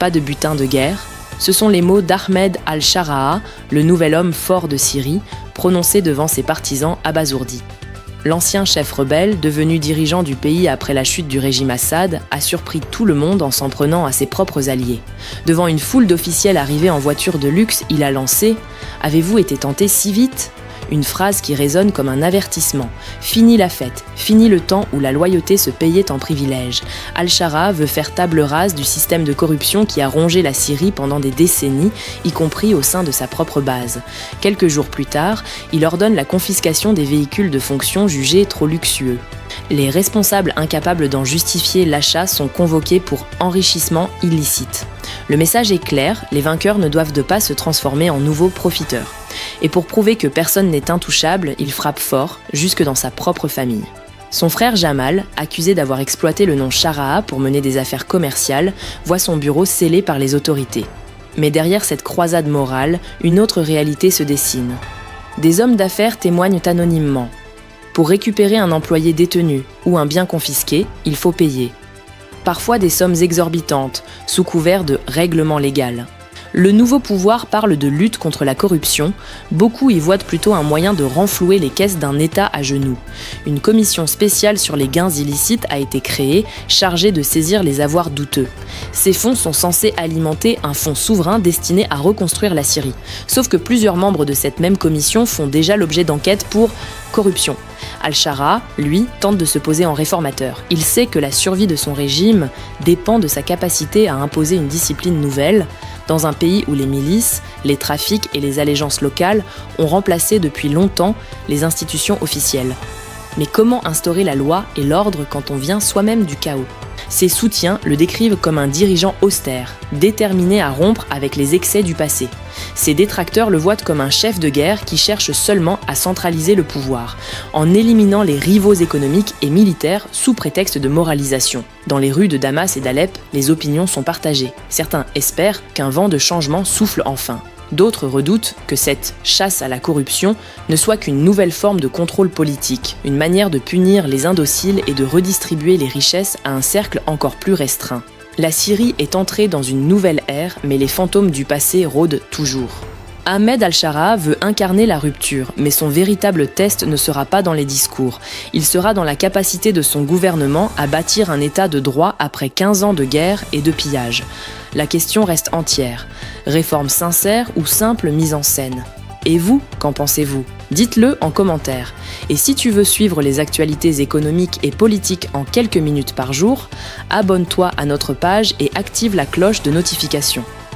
pas de butin de guerre », ce sont les mots d'Ahmed al-Shara'a, le nouvel homme fort de Syrie, prononcés devant ses partisans abasourdis. L'ancien chef rebelle, devenu dirigeant du pays après la chute du régime Assad, a surpris tout le monde en s'en prenant à ses propres alliés. Devant une foule d'officiels arrivés en voiture de luxe, il a lancé « Avez-vous été tenté si vite ?» Une phrase qui résonne comme un avertissement. Fini la fête, fini le temps où la loyauté se payait en privilèges. Al-Shara'a veut faire table rase du système de corruption qui a rongé la Syrie pendant des décennies, y compris au sein de sa propre base. Quelques jours plus tard, il ordonne la confiscation des véhicules de fonction jugés trop luxueux. Les responsables incapables d'en justifier l'achat sont convoqués pour enrichissement illicite. Le message est clair, les vainqueurs ne doivent pas se transformer en nouveaux profiteurs. Et pour prouver que personne n'est intouchable, il frappe fort, jusque dans sa propre famille. Son frère Jamal, accusé d'avoir exploité le nom Shara'a pour mener des affaires commerciales, voit son bureau scellé par les autorités. Mais derrière cette croisade morale, une autre réalité se dessine. Des hommes d'affaires témoignent anonymement. Pour récupérer un employé détenu ou un bien confisqué, il faut payer. Parfois des sommes exorbitantes, sous couvert de règlement légal. Le nouveau pouvoir parle de lutte contre la corruption, beaucoup y voient plutôt un moyen de renflouer les caisses d'un État à genoux. Une commission spéciale sur les gains illicites a été créée, chargée de saisir les avoirs douteux. Ces fonds sont censés alimenter un fonds souverain destiné à reconstruire la Syrie. Sauf que plusieurs membres de cette même commission font déjà l'objet d'enquêtes pour corruption. Al-Shara'a, lui, tente de se poser en réformateur. Il sait que la survie de son régime dépend de sa capacité à imposer une discipline nouvelle, dans un pays où les milices, les trafics et les allégeances locales ont remplacé depuis longtemps les institutions officielles. Mais comment instaurer la loi et l'ordre quand on vient soi-même du chaos ? Ses soutiens le décrivent comme un dirigeant austère, déterminé à rompre avec les excès du passé. Ses détracteurs le voient comme un chef de guerre qui cherche seulement à centraliser le pouvoir, en éliminant les rivaux économiques et militaires sous prétexte de moralisation. Dans les rues de Damas et d'Alep, les opinions sont partagées. Certains espèrent qu'un vent de changement souffle enfin. D'autres redoutent que cette chasse à la corruption ne soit qu'une nouvelle forme de contrôle politique, une manière de punir les indociles et de redistribuer les richesses à un cercle encore plus restreint. La Syrie est entrée dans une nouvelle ère, mais les fantômes du passé rôdent toujours. Ahmed al-Shara'a veut incarner la rupture, mais son véritable test ne sera pas dans les discours. Il sera dans la capacité de son gouvernement à bâtir un état de droit après 15 ans de guerre et de pillage. La question reste entière. Réforme sincère ou simple mise en scène ? Et vous, qu'en pensez-vous ? Dites-le en commentaire. Et si tu veux suivre les actualités économiques et politiques en quelques minutes par jour, abonne-toi à notre page et active la cloche de notification.